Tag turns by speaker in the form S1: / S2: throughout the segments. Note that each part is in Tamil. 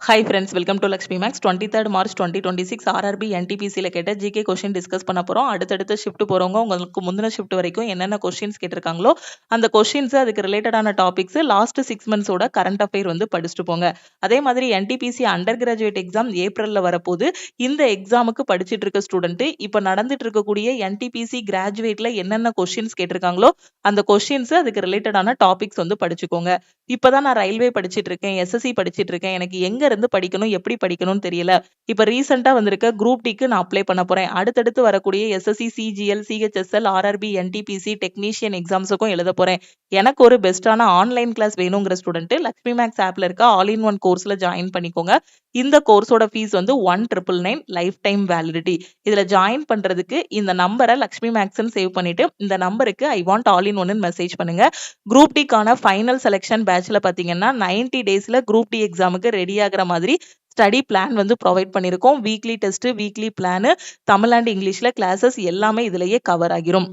S1: Hi friends, welcome to Lakshmi maths. 23 March 2026 RRB என்டிபிசியில் கேட்ட ஜிகே கொஸ்டின் டிஸ்கஸ் பண்ண போகிறோம். அடுத்தடுத்த ஷிஃப்ட் போகிறவங்க உங்களுக்கு முந்தின ஷிஃப்ட் வரைக்கும் என்னென்ன கொஸ்டின்ஸ் கேட்டிருக்காங்களோ அந்த கொஸ்டின்ஸ், அதுக்கு ரிலேட்டடான டாபிக்ஸ், லாஸ்ட் 6 மந்த்ஸோட கரண்ட் அஃபேர் வந்து படிச்சுட்டு போங்க. அதே மாதிரி என்டிபிசி அண்டர் கிராஜுவேட் எக்ஸாம் ஏப்ரலில் வரப்போது. இந்த எக்ஸாமுக்கு படிச்சுட்டு இருக்க ஸ்டூடெண்ட் இப்போ நடந்துட்டு இருக்கக்கூடிய என்டிபிசி கிராஜுவேட்ல என்னென்ன கொஸ்டின்ஸ் கேட்டிருக்காங்களோ அந்த கொஸ்டின்ஸ், அதுக்கு ரிலேட்டடான டாபிக்ஸ் வந்து படிச்சுக்கோங்க. இப்போதான் நான் ரயில்வே படிச்சுட்டு இருக்கேன், எஸ்எஸ்சி படிச்சுட்டு இருக்கேன், எனக்கு எங்க இருந்து படிக்கணும், எப்படி படிக்கணும்னு தெரியல. இப்ப ரீசெண்டா வந்திருக்க குரூப் டிக்கு நான் அப்ளை பண்ண போறேன். அடுத்தடுத்து வரக்கூடிய SSC, CGL, CHSL, RRB, NTPC, technician எக்ஸாம்ஸுக்கும் எழுத போறேன். எனக்கு ஒரு பெஸ்டான ஆன்லைன் கிளாஸ் வேணுங்கிற ஸ்டூடெண்ட் லக்ஷ்மி மேக்ஸ் ஆப்ல இருக்க ஆல் இன் ஒன் கோர்ஸ்ல ஜாயின் பண்ணிக்கோங்க. இந்த கோர்ஸோட ஃபீஸ் வந்து 1999 லைஃப் டைம் வேலிடிட்டி. இதுல ஜாயின் பண்றதுக்கு இந்த நம்பரை லக்ஷ்மி மேக்ஸ்ன்னு சேவ் பண்ணிட்டு இந்த நம்பருக்கு ஐ வாண்ட் ஆல் இன் ஒன்னு மெசேஜ் பண்ணுங்க. குரூப் டிக்கான ஃபைனல் செலெக்ஷன் பேட்ச்ல பாத்தீங்கன்னா 90 டேஸ்ல குரூப் டி எக்ஸாமுக்கு ரெடி ஆகிற மாதிரி ஸ்டடி பிளான் வந்து ப்ரொவைட் பண்ணியிருக்கோம். Weekly test, weekly plan, Tamil and இங்கிலீஷ்ல கிளாஸஸ் எல்லாமே இதுலயே கவர் ஆகிரும்.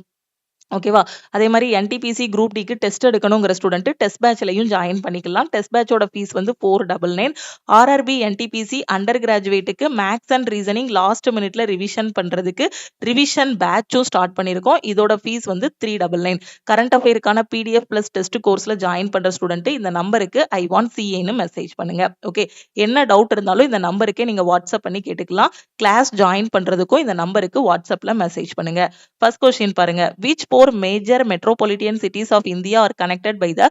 S1: ஓகேவா? அதே மாதிரி என்டிபிசி குரூப் டிக்கு டெஸ்ட் எடுக்கணுங்கிற ஸ்டூடெண்ட் டெஸ்ட் பேட்ச்லையும் ஜாயின் பண்ணிக்கலாம். டெஸ்ட் பேட்சோட ஃபீஸ் வந்து 499. ஆர்ஆர்பி என்டிபிசி அண்டர் கிராஜுவேட்டுக்கு மேக்ஸ் அண்ட் ரீசனிங் லாஸ்ட் மினிட்ல ரிவிஷன் பண்றதுக்கு ரிவிஷன் பேட்சும் ஸ்டார்ட் பண்ணியிருக்கோம். இதோட ஃபீஸ் வந்து 399. கரண்ட் அஃபேருக்கான பிடிஎஃப் பிளஸ் டெஸ்ட் கோர்ஸ்ல ஜாயின் பண்ற ஸ்டூடெண்ட் இந்த நம்பருக்கு ஐ வாண்ட் சிஏன்னு மெசேஜ் பண்ணுங்க. ஓகே, என்ன டவுட் இருந்தாலும் இந்த நம்பருக்கே நீங்க வாட்ஸ்அப் பண்ணி கேட்டுக்கலாம். கிளாஸ் ஜாயின் பண்றதுக்கும் இந்த நம்பருக்கு வாட்ஸ்அப்ல மெசேஜ் பண்ணுங்க. ஃபர்ஸ்ட் கொஸ்டின் பாருங்க. which 4 major metropolitan cities of India are connected by the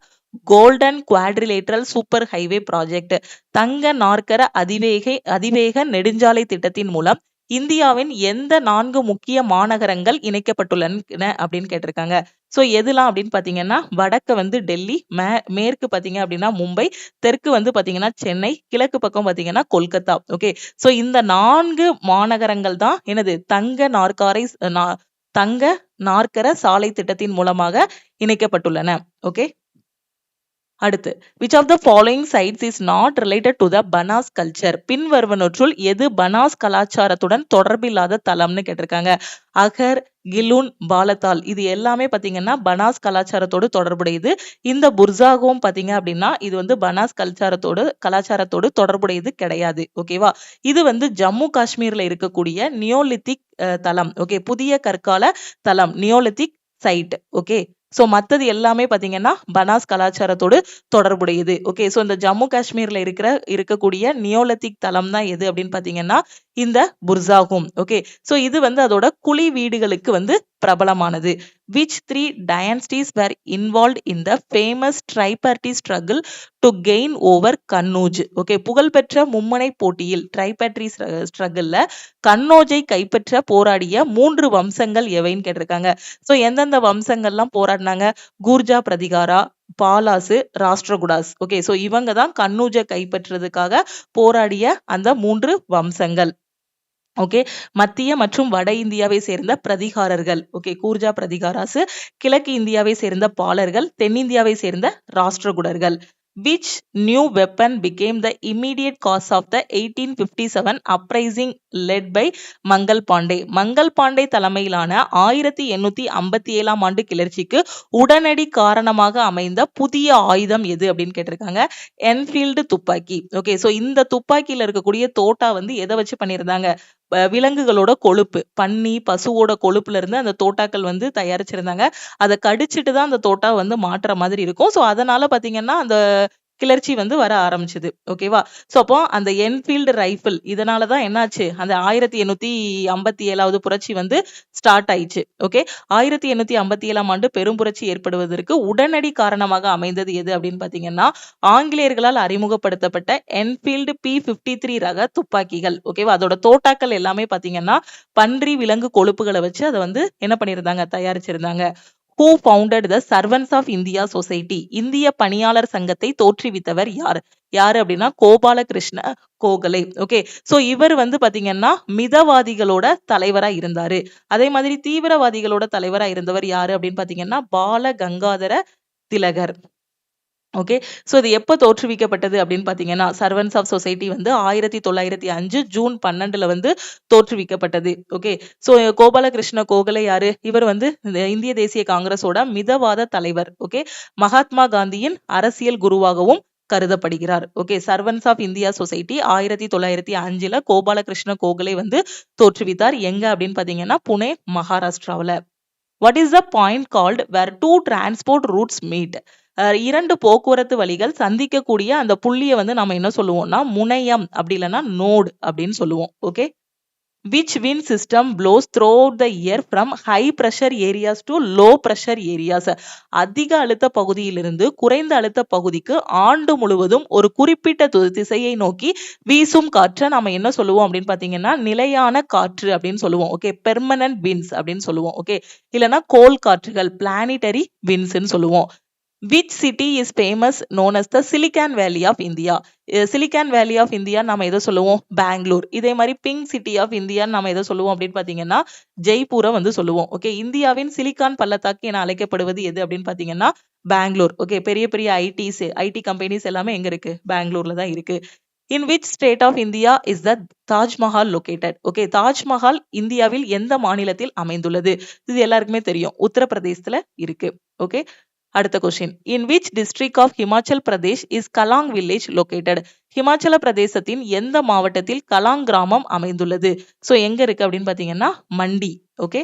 S1: Golden Quadrilateral Super Highway Project? தங்க நாற்கர அதிவேக நெடுஞ்சாலை திட்டத்தின் மூலம் இந்தியாவின் எந்த 4 முக்கிய மாநகரங்கள் இணைக்கப்பட்டுள்ளன அப்படின்னு கேட்டிருக்காங்க. சோ எதுலாம் அப்படின்னு பாத்தீங்கன்னா, வடக்கு வந்து டெல்லி, மேற்கு பாத்தீங்க அப்படின்னா மும்பை, தெற்கு வந்து பாத்தீங்கன்னா சென்னை, கிழக்கு பக்கம் பாத்தீங்கன்னா கொல்கத்தா. ஓகே, சோ இந்த 4 மாநகரங்கள் தான் எனது தங்க நாற்கர சாலை திட்டத்தின் மூலமாக இணைக்கப்பட்டுள்ளன. ஓகே, அடுத்து which of the following sites is not related to the Banas culture? பின் வருவனற்றுள் எது பனாஸ் கலாச்சாரத்துடன் தொடர்பில்லாத தலம்னு கேட்டிருக்காங்க. அகர், கிலுன், பாலத்தால் இது எல்லாமே பாத்தீங்கன்னா பனாஸ் கலாச்சாரத்தோடு தொடர்புடையது. இந்த புர்சாகோம் பாத்தீங்க அப்படின்னா இது வந்து பனாஸ் கலாச்சாரத்தோடு தொடர்புடையது கிடையாது. ஓகேவா? இது வந்து ஜம்மு காஷ்மீர்ல இருக்கக்கூடிய நியோலித்திக் தலம். ஓகே, புதிய கற்கால தலம், நியோலித்திக் சைட். ஓகே, சோ மத்தது எல்லாமே பாத்தீங்கன்னா பனாஸ் கலாச்சாரத்தோடு தொடர்புடையது. ஓகே, சோ இந்த ஜம்மு காஷ்மீர்ல இருக்கக்கூடிய நியோலித்திக் தலம் தான் எது அப்படின்னு பாத்தீங்கன்னா இந்த புர்சாகும். ஓகே, சோ இது வந்து அதோட குழி வீடுகளுக்கு வந்து பிரபலமானது. which 3 dynasties were involved in the famous tripartite struggle to gain over Kannauj? Okay, புகழ்பெற்ற மும்முனை போட்டியில் ட்ரைபாட்ரிட் ஸ்ட்ரகிள்ல கன்னௌஜை கைப்பற்ற போராடிய 3 வம்சங்கள் எவைன்னு கேட்டிருக்காங்க. சோ எந்தெந்த வம்சங்கள்லாம் போராடினாங்க? கூர்ஜா பிரதிகாரா, பாலாசு, ராஷ்டிரகுடாஸ். ஓகே, சோ இவங்க தான் கன்னௌஜை கைப்பற்றுறதுக்காக போராடிய அந்த 3 வம்சங்கள். ஓகே, மத்திய மற்றும் வட இந்தியாவை சேர்ந்த பிரதிகாரர்கள். ஓகே, கூர்ஜா பிரதிகாராசு, கிழக்கு இந்தியாவை சேர்ந்த பாலர்கள், தென்னிந்தியாவை சேர்ந்த ராஷ்டிரகுடர்கள். which new weapon became the immediate cause of the 1857 uprising led by Mangal Pandey? Mangal Pandey தலைமையிலான 1857 ஆண்டு கிளர்ச்சிக்கு உடனடி காரணமாக அமைந்த புதிய ஆயுதம் எது அப்படின்னு கேட்டிருக்காங்க. என்ஃபீல்டு துப்பாக்கி. ஓகே, சோ இந்த துப்பாக்கியில இருக்கக்கூடிய தோட்டா வந்து எதை வச்சு பண்ணியிருந்தாங்க? விலங்குகளோட கொழுப்பு, பன்னி, பசுவோட கொழுப்புல இருந்து அந்த தோட்டாக்கள் வந்து தயாரிச்சிருந்தாங்க. அதை கடிச்சிட்டு தான் அந்த தோட்டா வந்து மாட்டுற மாதிரி இருக்கும். சோ அதனால பாத்தீங்கன்னா அந்த கிளர்ச்சி வந்து வர ஆரம்பிச்சது. ஓகேவா? சோ அப்போ அந்த என்ஃபீல்டு ரைபிள் இதனாலதான் என்னாச்சு, அந்த 1857 புரட்சி வந்து ஸ்டார்ட் ஆயிடுச்சு. ஓகே, 1857 ஆண்டு பெரும் புரட்சி ஏற்படுவதற்கு உடனடி காரணமாக அமைந்தது எது அப்படின்னு பாத்தீங்கன்னா ஆங்கிலேயர்களால் அறிமுகப்படுத்தப்பட்ட என்ஃபீல்டு P53 ரக துப்பாக்கிகள். ஓகேவா? அதோட தோட்டாக்கள் எல்லாமே பாத்தீங்கன்னா பன்றி, விலங்கு கொழுப்புகளை வச்சு அதை வந்து என்ன பண்ணிருந்தாங்க, தயாரிச்சிருந்தாங்க. Who founded the Servants of India Society? இந்திய பணியாளர் சங்கத்தை தோற்றுவித்தவர் யார்? யாரு அப்படின்னா கோபாலகிருஷ்ண கோகலே. ஓகே, சோ இவர் வந்து பாத்தீங்கன்னா மிதவாதிகளோட தலைவரா இருந்தாரு. அதே மாதிரி தீவிரவாதிகளோட தலைவரா இருந்தவர் யாரு அப்படின்னு பாத்தீங்கன்னா பால கங்காதர திலகர். ஓகே, சோ இது எப்ப தோற்றுவிக்கப்பட்டது அப்படின்னு பாத்தீங்கன்னா சர்வன்ஸ் ஆஃப் சொசைட்டி வந்து 1905 ஜூன் 12 வந்து தோற்றுவிக்கப்பட்டது. ஓகே, சோ கோபாலகிருஷ்ண கோகலே யாரு? இவர் வந்து இந்திய தேசிய காங்கிரஸோட மிதவாத தலைவர். ஓகே, மகாத்மா காந்தியின் அரசியல் குருவாகவும் கருதப்படுகிறார். Okay, servants of India society 1905 Gopalakrishna Gokhale வந்து தோற்றுவித்தார். எங்க அப்படின்னு பாத்தீங்கன்னா Pune, மகாராஷ்டிராவுல. What is the point called where two transport routes meet? இரண்டு போக்குவரத்து வழிகள் சந்திக்கக்கூடிய அந்த புள்ளியை வந்து நம்ம என்ன சொல்லுவோம்னா முனையம் அப்படி இல்லைன்னா நோடு அப்படின்னு சொல்லுவோம். Okay, which wind system blows throughout the year from high pressure areas to low pressure areas? அதிக அழுத்த பகுதியிலிருந்து குறைந்த அழுத்த பகுதிக்கு ஆண்டு முழுவதும் ஒரு குறிப்பிட்ட திசையை நோக்கி வீசும் காற்றை நம்ம என்ன சொல்லுவோம் அப்படின்னு பாத்தீங்கன்னா நிலையான காற்று அப்படின்னு சொல்லுவோம். ஓகே, பெர்மனன்ட் winds அப்படின்னு சொல்லுவோம். ஓகே, இல்லைன்னா கோள் காற்றுகள் பிளானிட்டரி windsன்னு சொல்லுவோம். Which city is famous known as the Silicon Valley of India? Silicon Valley of India நாம எதை சொல்லுவோம்? பெங்களூர். இதே மாதிரி பிங்க் சிட்டி ஆஃப் இந்தியா நாம எதை சொல்லுவோம் அப்படின்னு பாத்தீங்கன்னா ஜெய்ப்பூரை வந்து சொல்லுவோம். ஓகே, இந்தியாவின் சிலிகான் பள்ளத்தாக்கு என அழைக்கப்படுவது எது அப்படின்னு பாத்தீங்கன்னா பெங்களூர். ஓகே, பெரிய பெரிய ஐடி கம்பெனிஸ் எல்லாமே எங்க இருக்கு? பெங்களூர்ல தான் இருக்கு. In which state of India is the Taj Mahal located? Okay, Taj Mahal இந்தியாவில் எந்த மாநிலத்தில் அமைந்துள்ளது? இது எல்லாருக்குமே தெரியும், உத்தரப்பிரதேசத்துல இருக்கு. ஓகே, அடுத்த question. In which district of Himachal Pradesh is Kalang village located? Himachal பிரதேசத்தின் எந்த மாவட்டத்தில் கலாங் கிராமம் அமைந்துள்ளது? சோ எங்க இருக்கு அப்படின்னு பாத்தீங்கன்னா Mandi. Okay,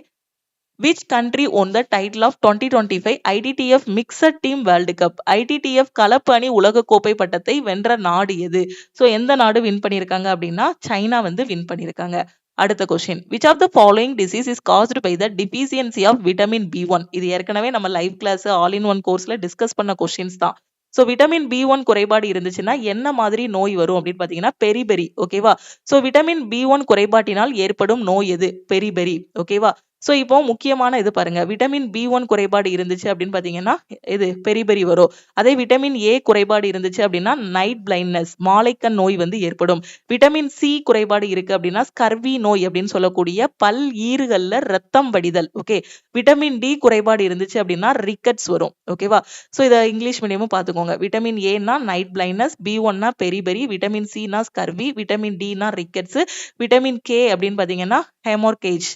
S1: which country won the title of 2025 ITTF Mixed Team World Cup? ITTF கலப்பு அணி உலக கோப்பை பட்டத்தை வென்ற நாடு எது? சோ எந்த நாடு வின் பண்ணிருக்காங்க அப்படின்னா சைனா வந்து வின் பண்ணிருக்காங்க. அடுத்த question. which of the following disease is caused by the deficiency of vitamin B1? இது ஏற்கனவே நம்ம live class all in one கோர்ஸ்ல டிஸ்கஸ் பண்ண கொஸ்டின்ஸ் தான். சோ விட்டமின் B1 குறைபாடு இருந்துச்சுன்னா என்ன மாதிரி நோய் வரும் அப்படின்னு பாத்தீங்கன்னா பெரிபெரி. ஓகேவா, சோ விட்டமின் B1 குறைபாட்டினால் ஏற்படும் நோய் எது? பெரிபெரி. ஓகேவா, சோ இப்போ முக்கியமான இது பாருங்க, விட்டமின் B1 குறைபாடு இருந்துச்சு அப்படின்னு பாத்தீங்கன்னா இது பெரிபெரி வரும். அதே விட்டமின் A குறைபாடு இருந்துச்சு அப்படின்னா நைட் பிளைண்ட்னஸ், மாலைக்கண் நோய் வந்து ஏற்படும். விட்டமின் C குறைபாடு இருக்கு அப்படின்னா ஸ்கர்வி நோய் அப்படின்னு சொல்லக்கூடிய பல் ஈறுகள்ல ரத்தம் வடிதல். ஓகே, விட்டமின் D குறைபாடு இருந்துச்சு அப்படின்னா ரிக்கட்ஸ் வரும். ஓகேவா, சோ இத இங்கிலீஷ் மீடியமும் பாத்துக்கோங்க. விட்டமின் ஏனா நைட் பிளைண்ட்னஸ், B1 னா பெரிபெரி, விட்டமின் C னா ஸ்கர்வி, விட்டமின் D னா ரிக்கட்ஸ், விட்டமின் K அப்படின்னு பாத்தீங்கன்னா ஹெமோர்கேஜ்.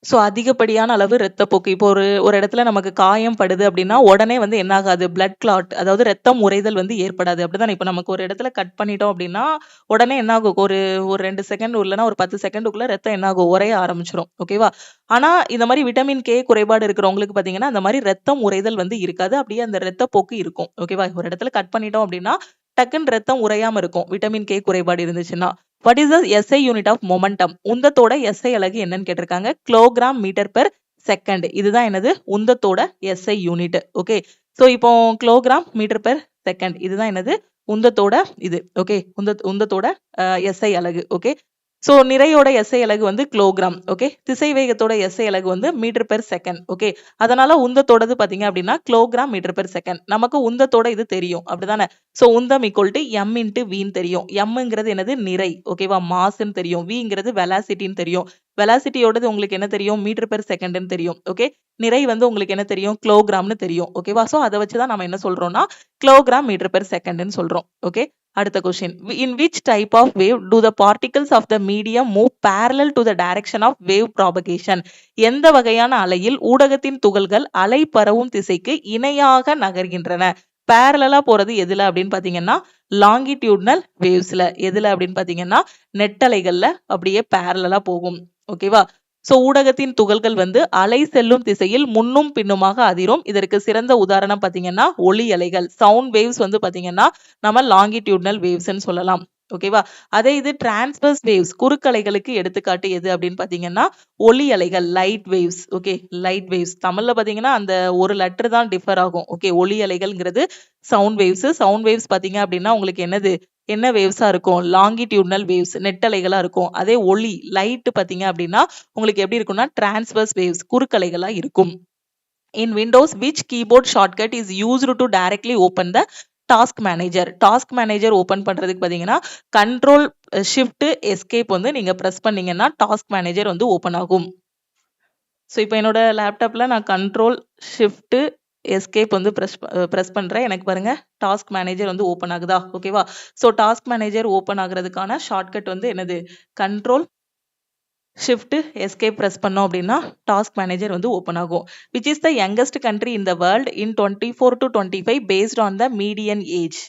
S1: சோ அதிகப்படியான அளவு இரத்தப்போக்கு. இப்போ ஒரு இடத்துல நமக்கு காயம் படுது அப்படின்னா உடனே வந்து என்ன ஆகாது? பிளட் கிளாட், அதாவது ரத்தம் உறைதல் வந்து ஏற்படாது. அப்படிதான் இப்ப நமக்கு ஒரு இடத்துல கட் பண்ணிட்டோம் அப்படின்னா உடனே என்ன ஆகும்? ஒரு 2 செகண்ட் இல்லைன்னா ஒரு 10 செகண்டுக்குள்ள ரத்தம் என்ன ஆகும்? உறைய ஆரம்பிச்சிடும். ஓகேவா, ஆனா இந்த மாதிரி விட்டமின் கே குறைபாடு இருக்கிறவங்களுக்கு பாத்தீங்கன்னா அந்த மாதிரி ரத்தம் உறைதல் வந்து இருக்காது. அப்படியே அந்த ரத்தப்போக்கு இருக்கும். ஓகேவா, ஒரு இடத்துல கட் பண்ணிட்டோம் அப்படின்னா டக்குன்னு ரத்தம் உறையாம இருக்கும் விட்டமின் கே குறைபாடு இருந்துச்சுன்னா. What is the SI unit of momentum? உந்தத்தோட SI அலகு என்னன்னு கேட்டிருக்காங்க. Kilogram metre per second. இதுதான் என்னது? உந்தத்தோட SI யூனிட். ஓகே, சோ இப்போ கிலோகிராம் மீட்டர் பெர் செகண்ட் இதுதான் என்னது? உந்தத்தோட இது. ஓகே, உந்தத்தோட SI அலகு. ஓகே, சோ நிறையோட SI அலகு வந்து கிலோகிராம். ஓகே, திசைவேகத்தோட SI அலகு வந்து மீட்டர் பெர் செகண்ட். ஓகே, அதனால உந்தத்தோடது பாத்தீங்க அப்படின்னா கிலோகிராம் மீட்டர் பெர் செகண்ட். நமக்கு உந்தத்தோட இது தெரியும் அப்படிதானே? சோ உந்தம் ஈக்குவல் டு M இன்டு வின்னு தெரியும். எம்ங்கிறது என்னது? நிறை. ஓகேவா, மாஸ்ன்னு தெரியும். விங்கிறது வெலாசிட்டின்னு தெரியும். வெலாசிட்டியோடது உங்களுக்கு என்ன தெரியும்? மீட்டர் பெர் செகண்ட்னு தெரியும். ஓகே, நிறை வந்து உங்களுக்கு என்ன தெரியும்? கிலோகிராம்னு தெரியும். ஓகேவா, சோ அதை வச்சுதான் நம்ம என்ன சொல்றோம்னா கிலோகிராம் மீட்டர் பெர் செகண்ட்னு சொல்றோம். ஓகே, அடுத்த question. In which type of wave do the particles of the medium move parallel to the direction of wave propagation? எந்த வகையான அலையில் ஊடகத்தின் துகள்கள் அலை பரவும் திசைக்கு இணையாக நகர்கின்றன? பேரலா போறது எதுல அப்படின்னு பாத்தீங்கன்னா லாங்கிடியூட்னல் வேவ்ஸ்ல. எதுல அப்படின்னு பாத்தீங்கன்னா நெட்டலைகள்ல அப்படியே பேரலா போகும். ஓகேவா, சோ ஊடகத்தின் துகள்கள் வந்து அலை செல்லும் திசையில் முன்னும் பின்னுமாக அதிரும். இதற்கு சிறந்த உதாரணம் பாத்தீங்கன்னா ஒளி அலைகள். சவுண்ட் வேவ்ஸ் வந்து பாத்தீங்கன்னா நம்ம லாங்கிடியூட்னல் வேவ்ஸ்ன்னு சொல்லலாம். ஓகேவா, அதே இது டிரான்ஸ்வர்ஸ் வேவ்ஸ் குறுக்கலைகளுக்கு எடுத்துக்காட்டு எது அப்படின்னு பாத்தீங்கன்னா ஒளி அலைகள், light waves. Okay, light waves தமிழ்ல பாத்தீங்கன்னா அந்த ஒரு லெட்டர் தான் டிஃபர் ஆகும். ஓகே, ஒளி அலைகள்ங்கிறது சவுண்ட் வேவ்ஸ். சவுண்ட் வேவ்ஸ் பாத்தீங்க அப்படின்னா உங்களுக்கு என்னது? என்ன வேவ்ஸா இருக்கும்? லாங்கிடியூட்னல் வேவ்ஸ், நெட்டலைகளா இருக்கும். அதே ஒளி லைட் பாத்தீங்க அப்படின்னா உங்களுக்கு எப்படி இருக்கும்னா டிரான்ஸ்வர்ஸ் வேவ்ஸ், குறுக்கலைகளா இருக்கும். In Windows, which keyboard shortcut is used to directly open the task manager? Task manager open பண்றதுக்கு பாத்தீங்கன்னா கண்ட்ரோல் ஷிஃப்ட் எஸ்கேப் வந்து நீங்க பிரஸ் பண்ணீங்கன்னா டாஸ்க் மேனேஜர் வந்து ஓபன் ஆகும். ஸோ இப்போ என்னோட லேப்டாப்ல நான் கண்ட்ரோல் ஷிஃப்ட் எஸ்கேப் வந்து பிரஸ் பண்றேன். எனக்கு பாருங்க டாஸ்க் மேனேஜர் வந்து ஓபன் ஆகுதா? ஓகேவா, ஸோ டாஸ்க் மேனேஜர் ஓபன் ஆகுறதுக்கான ஷார்ட்கட் வந்து என்னது? கண்ட்ரோல் ஷிஃப்ட் எஸ்கேப் பிரஸ் பண்ணோம் அப்படின்னா டாஸ்க் மேனேஜர் வந்து ஓப்பன் ஆகும். Which is the youngest country in the world in 24 to 25 based on the median age?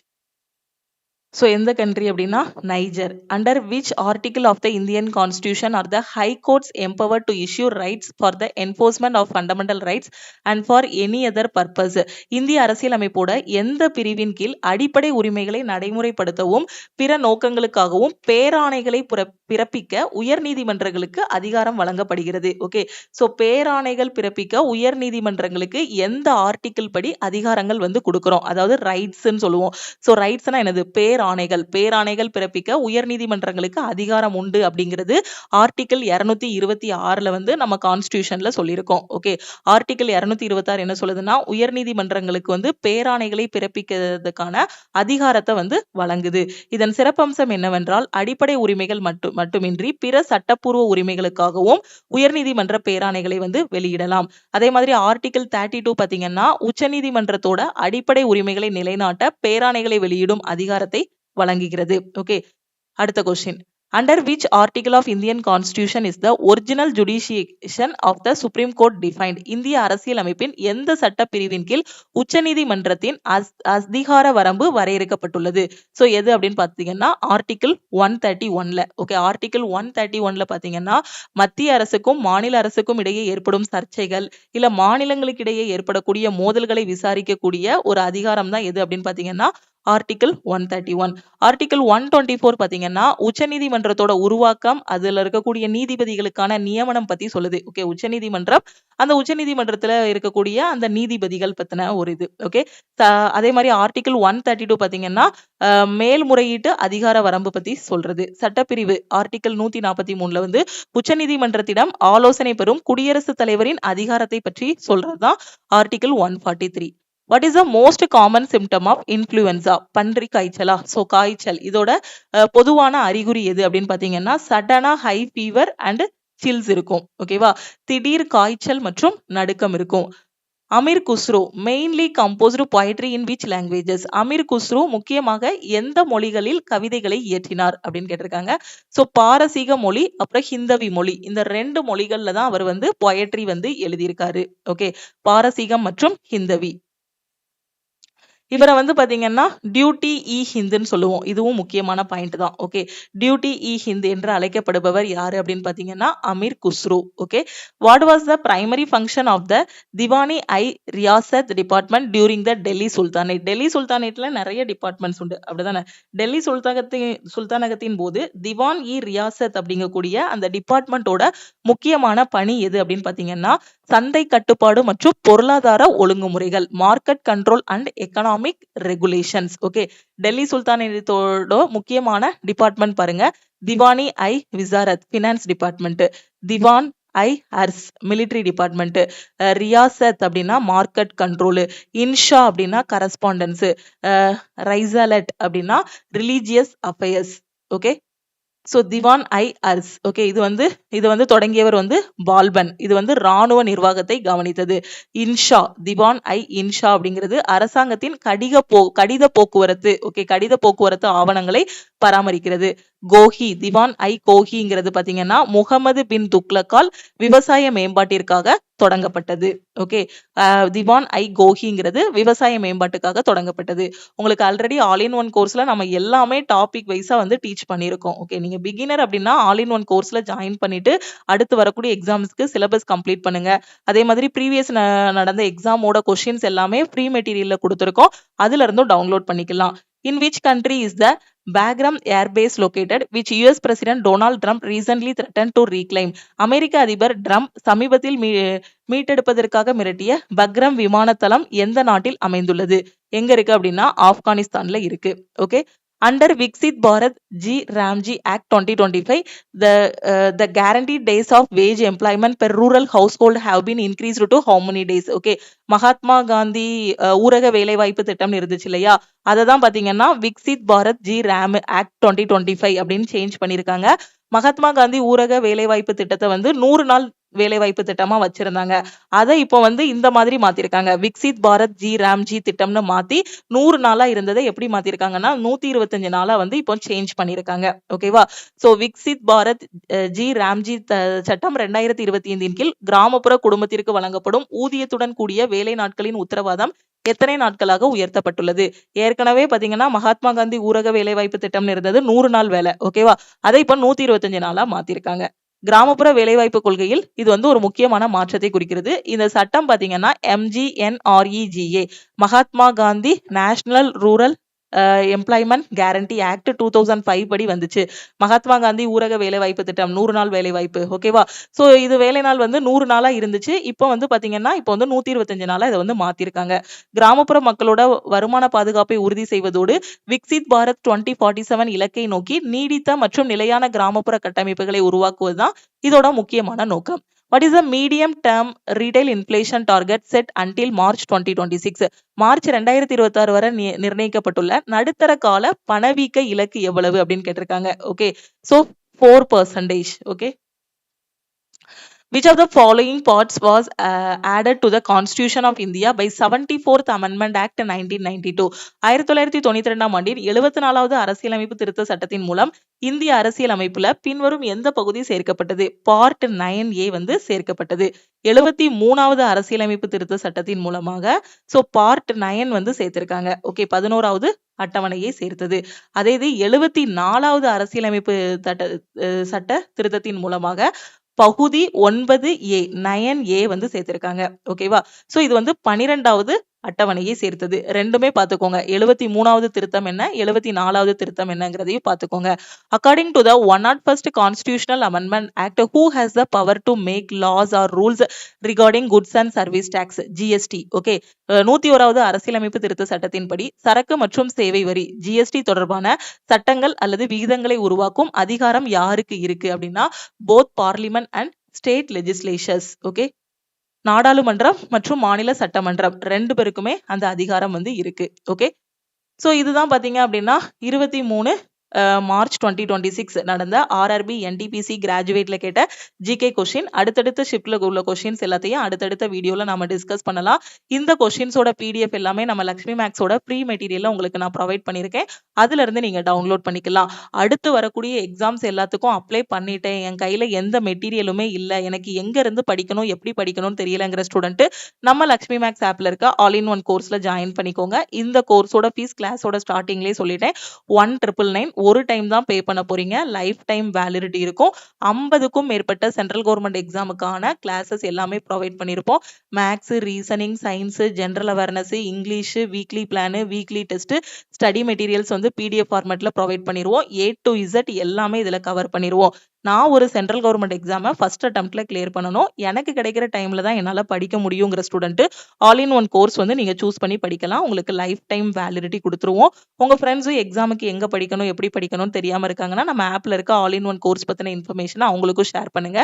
S1: So எந்த கண்ட்ரி அப்படின்னா Niger. Under which article of the Indian constitution are the high courts empower to issue writs for the enforcement of fundamental rights and for any other purpose. இந்திய அரசியலமைப்போட எந்த பிரிவின் கீழ் அடிப்படை உரிமைகளை நடைமுறைப்படுத்தவும் பிற நோக்கங்களுக்காகவும் பேராணைகளை பிறப்பிக்க உயர் நீதிமன்றங்களுக்கு அதிகாரம் வழங்கப்படுகிறது. ஓகே, ஸோ பேராணைகள் பிறப்பிக்க உயர் நீதிமன்றங்களுக்கு எந்த ஆர்டிகிள் படி அதிகாரங்கள் வந்து கொடுக்குறோம், அதாவது ரைட்ஸ்ன்னு சொல்லுவோம். ஸோ ரைட்ஸ்னா என்னது, பேராணைகள் பிறப்பிக்க உயர்நீதிமன்றங்களுக்கு அதிகாரம் உண்டு அப்படிங்கிறது ஆர்டிகிள் 226 வந்து நம்ம கான்ஸ்டிடியூஷன்ல சொல்லியிருக்கோம். ஓகே, ஆர்டிகிள் 226 என்ன சொல்லுதுன்னா உயர்நீதிமன்றங்களுக்கு வந்து பேராணைகளை பிறப்பிக்கிறதுக்கான அதிகாரத்தை வந்து வழங்குது. இதன் சிறப்பம்சம் என்னவென்றால் அடிப்படை உரிமைகள் மட்டுமின்றி பிற சட்டப்பூர்வ உரிமைகளுக்காகவும் உயர்நீதிமன்ற பேராணைகளை வந்து வெளியிடலாம். அதே மாதிரி ஆர்டிகிள் 32 பாத்தீங்கன்னா உச்சநீதிமன்றத்தோட அடிப்படை உரிமைகளை நிலைநாட்ட பேராணைகளை வெளியிடும் அதிகாரத்தை வழங்குகிறது. ஓகே, அடுத்த question. Under which article of Indian Constitution is the original judiciation of the Supreme Court defined? இந்திய அரசியலமைப்பின் எந்த சட்ட பிரிவின் கீழ் உச்சநீதிமன்றத்தின் அதிகார வரம்பு வரையறுக்கப்பட்டுள்ளது? ஸோ எது அப்படின்னு பார்த்தீங்கன்னா ஆர்டிகிள் 131ல. ஓகே, ஆர்டிகிள் 131ல பார்த்தீங்கன்னா மத்திய அரசுக்கும் மாநில அரசுக்கும் இடையே ஏற்படும் சர்ச்சைகள் இல்ல மாநிலங்களுக்கு இடையே ஏற்படக்கூடிய மோதல்களை விசாரிக்கக்கூடிய ஒரு அதிகாரம் தான் எது அப்படின்னு பார்த்தீங்கன்னா ஆர்டிகிள் 131. ஆர்டிகிள் 124 பாத்தீங்கன்னா உச்சநீதிமன்றத்தோட உருவாக்கம், அதுல இருக்கக்கூடிய நீதிபதிகளுக்கான நியமனம் பத்தி சொல்லுது. ஓகே, உச்சநீதிமன்றம், அந்த உச்சநீதிமன்றத்துல இருக்கக்கூடிய அந்த நீதிபதிகள் பத்தின ஒரு இது. ஓகே, அதே மாதிரி ஆர்டிகிள் 132 பாத்தீங்கன்னா மேல்முறையீட்டு அதிகார வரம்பு பத்தி சொல்றது. சட்டப்பிரிவு ஆர்டிகிள் 143ல வந்து உச்சநீதிமன்றத்திடம் ஆலோசனை பெறும் குடியரசுத் தலைவரின் அதிகாரத்தை பற்றி சொல்றதுதான் article 143. What is the most common symptom of influenza? பன்றி காய்ச்சலா? ஸோ காய்ச்சல் இதோட பொதுவான அறிகுறி எது அப்படின்னு பார்த்தீங்கன்னா சடனா ஹை ஃபீவர் அண்ட் சில்ஸ் இருக்கும். ஓகேவா, திடீர் காய்ச்சல் மற்றும் நடுக்கம் இருக்கும். Amir Khusro mainly composed poetry in which languages? Amir Khusro முக்கியமாக எந்த மொழிகளில் கவிதைகளை இயற்றினார் அப்படின்னு கேட்டிருக்காங்க. ஸோ பாரசீக மொழி அப்புறம் ஹிந்தவி மொழி, இந்த 2 மொழிகள்ல தான் அவர் வந்து பொயட்ரி வந்து எழுதியிருக்காரு. ஓகே, பாரசீகம் மற்றும் ஹிந்தவி. இவரை வந்து பாத்தீங்கன்னா டியூட்டி இ ஹிந்துன்னு சொல்லுவோம். இதுவும் முக்கியமான பாயிண்ட் தான். ஓகே, டியூட்டி இ ஹிந்த் என்று அழைக்கப்படுபவர் யாரு அப்படின்னு பாத்தீங்கன்னா Amir Khusro. Okay, what was the primary function of the Diwani i Riyasat department during the Delhi sultanate? Delhi சுல்தானேட்ல நிறைய டிபார்ட்மெண்ட்ஸ் உண்டு, அப்படிதானே? டெல்லி சுல்தானகத்தின் போது திவான் இ ரியாசத் அப்படிங்கக்கூடிய அந்த டிபார்ட்மெண்டோட முக்கியமான பணி எது அப்படின்னு பாத்தீங்கன்னா சந்தை கட்டுப்பாடு மற்றும் பொருளாதார ஒழுங்குமுறைகள், market control and economic regulations. Okay, Delhi சுல்தானேட்டோட முக்கியமான டிபார்ட்மெண்ட் பாருங்க, Diwani i Wizarat finance department, Diwan i Arz military department, Riyasat அப்படின்னா மார்க்கெட் கண்ட்ரோல், இன்ஷா அப்படின்னா கரஸ்பாண்டன்ஸ், ரைசலட் அப்படின்னா religious affairs. Okay, so Diwan i Arz. Okay, இது வந்து தொடங்கியவர் வந்து பால்பன். இது வந்து ராணுவ நிர்வாகத்தை கவனித்தது. இன்ஷா, திவான் ஐ இன்ஷா அப்படிங்கிறது அரசாங்கத்தின் கடித போக்குவரத்து. ஓகே, கடித போக்குவரத்து ஆவணங்களை பராமரிக்கிறது. கோஹி, திவான் ஐ கோஹிங்கிறது பாத்தீங்கன்னா முகமது பின் துக்ளக்கால் விவசாய மேம்பாட்டிற்காக தொடங்கப்பட்டது. ஓகே, திவான் ஐ கோஹிங்கிறது விவசாய மேம்பாட்டுக்காக தொடங்கப்பட்டது. உங்களுக்கு ஆல்ரெடி ஆல் இன் ஒன் கோர்ஸ்ல நம்ம எல்லாமே டாபிக் வைஸா வந்து டீச் பண்ணியிருக்கோம். ஓகே, நீங்க பிகினர் அப்படின்னா ஆல் இன் ஒன் கோர்ஸ்ல ஜாயின் பண்ணிட்டு அடுத்து வரக்கூடிய எக்ஸாம்ஸ்க்கு சிலபஸ் கம்ப்ளீட் பண்ணுங்க. அதே மாதிரி ப்ரீவியஸ் நடந்த எக்ஸாமோட கொஸ்டின்ஸ் எல்லாமே ஃப்ரீ மெட்டீரியல்ல கொடுத்துருக்கோம், அதுல இருந்தும் டவுன்லோட் பண்ணிக்கலாம். In which country is the Bagram Air Base located, which US President Donald Trump recently threatened to reclaim? அமெரிக்க அதிபர் ட்ரம்ப் சமீபத்தில் மீட்டெடுப்பதற்காக மிரட்டிய பக்ரம் விமானத்தளம் எந்த நாட்டில் அமைந்துள்ளது? எங்க இருக்கு அப்படின்னா ஆப்கானிஸ்தான்ல இருக்கு. Okay, under Viksit Bharat G Ramji Act 2025, the guaranteed days of wage employment per rural household have been increased to how many days? Okay, Mahatma Gandhi ஊரக வேலைவாய்ப்பு திட்டம் இருந்துச்சு இல்லையா, அதை தான் பாத்தீங்கன்னா விக்சித் பாரத் ஜி ராம் ஆக்ட் 2025 அப்படின்னு சேஞ்ச் பண்ணிருக்காங்க. மகாத்மா காந்தி ஊரக வேலைவாய்ப்பு திட்டத்தை வந்து 100 நாள் வேலைவாய்ப்பு திட்டமா வச்சிருந்தாங்க. அதை இப்போ வந்து இந்த மாதிரி மாத்திருக்காங்க. விக்சித் பாரத் ஜி ராம்ஜி திட்டம்னு மாத்தி 100 நாளா இருந்ததை எப்படி மாத்திருக்காங்கன்னா 125 நாளா வந்து இப்போ சேஞ்ச் பண்ணிருக்காங்க. ஓகேவா? சோ விக்சித் பாரத் ஜி ராம்ஜி சட்டம் 2025 கீழ் கிராமப்புற குடும்பத்திற்கு வழங்கப்படும் ஊதியத்துடன் கூடிய வேலை நாட்களின் உத்தரவாதம் எத்தனை நாட்களாக உயர்த்தப்பட்டுள்ளது? ஏற்கனவே பாத்தீங்கன்னா மகாத்மா காந்தி ஊரக வேலைவாய்ப்பு திட்டம்னு இருந்தது 100 நாள் வேலை. ஓகேவா? அதை இப்ப 125 நாளா மாத்திருக்காங்க. கிராமப்புற வேலைவாய்ப்பு கொள்கையில் இது வந்து ஒரு முக்கியமான மாற்றத்தை குறிக்கிறது. இந்த சட்டம் பாத்தீங்கன்னா MGNREGA Mahatma Gandhi national rural employment guarantee act 2005 படி வந்துச்சு. மகாத்மா காந்தி ஊரக வேலைவாய்ப்பு திட்டம் 100 நாள் வேலைவாய்ப்பு. ஓகேவா? சோ இது வேலை நாள் வந்து 100 நாளா இருந்துச்சு. இப்போ வந்து பாத்தீங்கன்னா இப்போ வந்து 125 நாளா இதை வந்து மாத்திருக்காங்க. கிராமப்புற மக்களோட வருமான பாதுகாப்பை உறுதி செய்வதோடு விக்சித் பாரத் 2047 இலக்கை நோக்கி நீடித்த மற்றும் நிலையான கிராமப்புற கட்டமைப்புகளை உருவாக்குவதுதான் இதோட முக்கியமான நோக்கம். What is the medium term retail inflation target set until March 2026? March 2026 வரை நிர்ணயிக்கப்பட்டுள்ள நடுத்தர கால பணவீக்க இலக்கு எவ்வளவு அப்படின்னு கேட்டிருக்காங்க. Okay, so 4%. Okay, which of the following parts was added to the Constitution of India by 74th Amendment Act 1992? 1992 ஆண்டின் 74வது அரசியலமைப்பு திருத்த சட்டத்தின் மூலம் இந்திய அரசியல் அமைப்புல பின்வரும் எந்த பகுதி சேர்க்கப்பட்டது? பார்ட் 9A வந்து சேர்க்கப்பட்டது. 73வது அரசியலமைப்பு திருத்த சட்டத்தின் மூலமாக சோ பார்ட் 9 வந்து சேர்த்திருக்காங்க. ஓகே, 11வது அட்டவணையை சேர்த்தது. அதே இது 74வது அரசியலமைப்பு சட்ட திருத்தத்தின் மூலமாக பகுதி 9A 9A வந்து சேர்த்திருக்காங்க. ஓகேவா? சோ இது வந்து 12வது அட்டவணையை சேர்த்தது. ரெண்டுமே பாத்துக்கோங்க. 73வது திருத்தம் என்ன, 74வது திருத்தம் என்னங்கிறதையும் பாத்துக்கோங்க. According to the 101st Constitutional Amendment Act, who has the power to make laws or rules regarding goods and service tax GST? Okay, 101வது அரசியலமைப்பு திருத்த சட்டத்தின்படி சரக்கு மற்றும் சேவை வரி GST தொடர்பான சட்டங்கள் அல்லது விகிதங்களை உருவாக்கும் அதிகாரம் யாருக்கு இருக்கு அப்படின்னா both parliament and state legislatures. Okay, நாடாளுமன்றம் மற்றும் மாநில சட்டமன்றம் ரெண்டு பேருக்குமே அந்த அதிகாரம் வந்து இருக்கு. ஓகே, சோ இதுதான் பாத்தீங்க அப்படின்னா 23 மார்ச் 2026 நடந்த RRB NTPC கிராஜுவேட்ல கேட்ட GK கொஸ்டின். அடுத்தடுத்த ஷிப்ட்ல உள்ள கொஸ்டின்ஸ் எல்லாத்தையும் அடுத்தடுத்த வீடியோல நாம டிஸ்கஸ் பண்ணலாம். இந்த கொஸ்டின்ஸோட PDF எல்லாமே நம்ம லக்ஷ்மி மேக்ஸோட ப்ரீ மெட்டீரியல்ல உங்களுக்கு நான் ப்ரொவைட் பண்ணியிருக்கேன். அதுல இருந்து நீங்க டவுன்லோட் பண்ணிக்கலாம். அடுத்து வரக்கூடிய எக்ஸாம்ஸ் எல்லாத்துக்கும் அப்ளை பண்ணிட்டேன், என் கையில எந்த மெட்டீரியலுமே இல்ல, எனக்கு எங்க இருந்து படிக்கணும் எப்படி படிக்கணும்னு தெரியலங்கிற ஸ்டூடெண்ட் நம்ம லக்ஷ்மி மேக்ஸ் ஆப்ல இருக்க ஆல் இன் ஒன் கோர்ஸ்ல ஜாயின் பண்ணிக்கோங்க. இந்த கோர்ஸோட ஃபீஸ் கிளாஸோட ஸ்டார்டிங்லேயே சொல்லிட்டேன், 1999 ஒரு டைம் தான் பே பண்ண போறீங்க. லைஃப் டைம் வேலிடிட்டி இருக்கும். 50க்கும் மேற்பட்ட சென்ட்ரல் கவர்மெண்ட் எக்ஸாமுக்கான கிளாஸஸ் எல்லாமே ப்ரொவைட் பண்ணியிருப்போம். Maths, reasoning, science, general awareness, English, weekly plan, weekly test, study materials வந்து PDF ஃபார்மேட்ல ப்ரொவைட் பண்ணிடுவோம். A to Z எல்லாமே இதுல கவர் பண்ணிடுவோம். நான் ஒரு சென்ட்ரல் கவர்மெண்ட் எக்ஸாமை ஃபர்ஸ்ட் அட்டெம்ப்ட்ல கிளியர் பண்ணணும், எனக்கு கிடைக்கிற டைம்ல தான் என்னால படிக்க முடியுங்கிற student all in one course வந்து நீங்க சூஸ் பண்ணி படிக்கலாம். உங்களுக்கு லைஃப் டைம் வேலிடிட்டி கொடுத்துருவோம். உங்க ஃப்ரெண்ட்ஸும் எக்ஸாமுக்கு எங்க படிக்கணும் எப்படி படிக்கணும்னு தெரியாம இருக்காங்கன்னா நம்ம ஆப்ல இருக்க ஆல் இன் ஒன் கோர்ஸ் பத்தின இன்ஃபர்மேஷன் அவங்களுக்கும் ஷேர் பண்ணுங்க.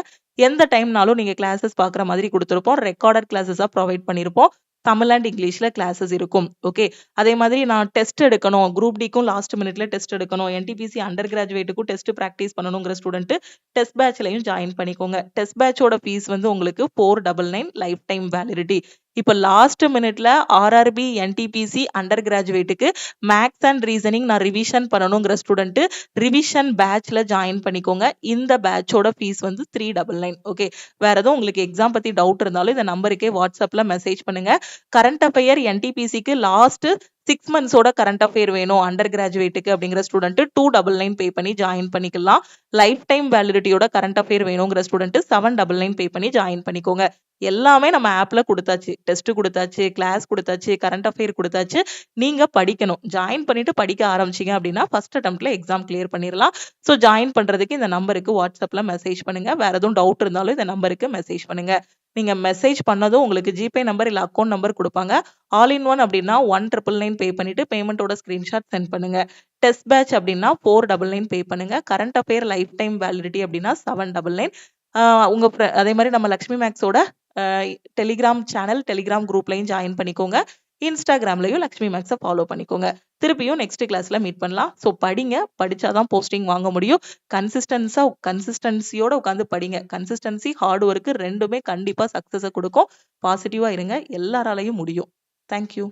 S1: எந்த டைம்னாலும் நீங்க கிளாஸஸ் பாக்குற மாதிரி கொடுத்துருப்போம். ரெக்கார்டட் கிளாஸஸா ப்ரொவைட் பண்ணிருப்போம். தமிழ் அண்ட் இங்கிலீஷ்ல கிளாஸஸ் இருக்கும். ஓகே, அதே மாதிரி நான் டெஸ்ட் எடுக்கணும், குரூப் டிக்கும் லாஸ்ட் மினிட்ல டெஸ்ட் எடுக்கணும், NTPC அண்டர் கிராஜுவேட்டுக்கும் டெஸ்ட் பிராக்டிஸ் பண்ணணுங்கிற ஸ்டூடெண்ட் டெஸ்ட் பேட்ச்லயும் ஜாயின் பண்ணிக்கோங்க. டெஸ்ட் பேட்சோட ஃபீஸ் வந்து உங்களுக்கு 499 லைஃப் டைம் வேலிடிட்டி. இப்ப லாஸ்ட் மினிட்ல RRB NTPC அண்டர் கிராஜுவேட்டுக்கு மேக்ஸ் அண்ட் ரீசனிங் நான் ரிவிஷன் பண்ணணுங்கிற ஸ்டூடெண்ட் ரிவிஷன் பேட்ச்ல ஜாயின் பண்ணிக்கோங்க. இந்த பேட்சோட ஃபீஸ் வந்து 399. ஓகே, வேற எதுவும் உங்களுக்கு எக்ஸாம் பத்தி டவுட் இருந்தாலும் இந்த நம்பருக்கே வாட்ஸ்அப்ல மெசேஜ் பண்ணுங்க. கரண்ட் அஃபேர் NTPCக்கு லாஸ்ட் 6 monthsோட கரண்ட் அஃபேர் வேணும் அண்டர் கிராஜுவேட்டுக்கு அப்படிங்கிற ஸ்டூடெண்ட் 299 பே பண்ணி ஜாயின் பண்ணிக்கலாம். லைஃப் டைம் வேலிடிட்டியோட கரண்ட் அஃபேர் வேணுங்கிற ஸ்டூடெண்ட் 799 பே பண்ணி ஜாயின் பண்ணிக்கோங்க. எல்லாமே நம்ம ஆப்ல கொடுத்தாச்சு, டெஸ்ட் கொடுத்தாச்சு, கிளாஸ் கொடுத்தாச்சு, கரண்ட் அஃபேர் கொடுத்தாச்சு. நீங்க படிக்கணும், ஜாயின் பண்ணிட்டு படிக்க ஆரம்பிச்சீங்க அப்படின்னா ஃபர்ஸ்ட் அட்டெம்ப்ட்ல எக்ஸாம் கிளியர் பண்ணிடலாம். ஸோ ஜாயின் பண்றதுக்கு இந்த நம்பருக்கு வாட்ஸ்அப்ல மெசேஜ் பண்ணுங்க. வேற எதுவும் டவுட் இருந்தாலும் இந்த நம்பருக்கு மெசேஜ் பண்ணுங்க. நீங்க மெசேஜ் பண்ணதும் உங்களுக்கு ஜிபே நம்பர் இல்ல அக்கௌண்ட் நம்பர் கொடுப்பாங்க. ஆல் இன் ஒன் அப்படின்னா 1999 பே பண்ணிட்டு பேமெண்டோட ஸ்கிரீன்ஷாட் சென்ட் பண்ணுங்க. டெஸ்ட் பேட்ச் அப்படின்னா 499 பே பண்ணுங்க. Current affair lifetime validity அப்படின்னா 799. அதே மாதிரி நம்ம லக்ஷ்மி மேக்ஸோட டெலிகிராம் சேனல் டெலிகிராம் குரூப்லையும் ஜாயின் பண்ணிக்கோங்க. இன்ஸ்டாகிராம்லயும் லக்ஷ்மி மேக்ஸை ஃபாலோ பண்ணிக்கோங்க. திருப்பியும் நெக்ஸ்ட் கிளாஸ்ல மீட் பண்ணலாம். ஸோ படிங்க, படிச்சாதான் போஸ்டிங் வாங்க முடியும். கன்சிஸ்டன்சியோட உட்காந்து படிங்க. கன்சிஸ்டன்சி, ஹார்ட் ஒர்க் ரெண்டுமே கண்டிப்பா சக்சஸை கொடுக்கும். பாசிட்டிவா இருங்க, எல்லாராலையும் முடியும். தேங்க்யூ.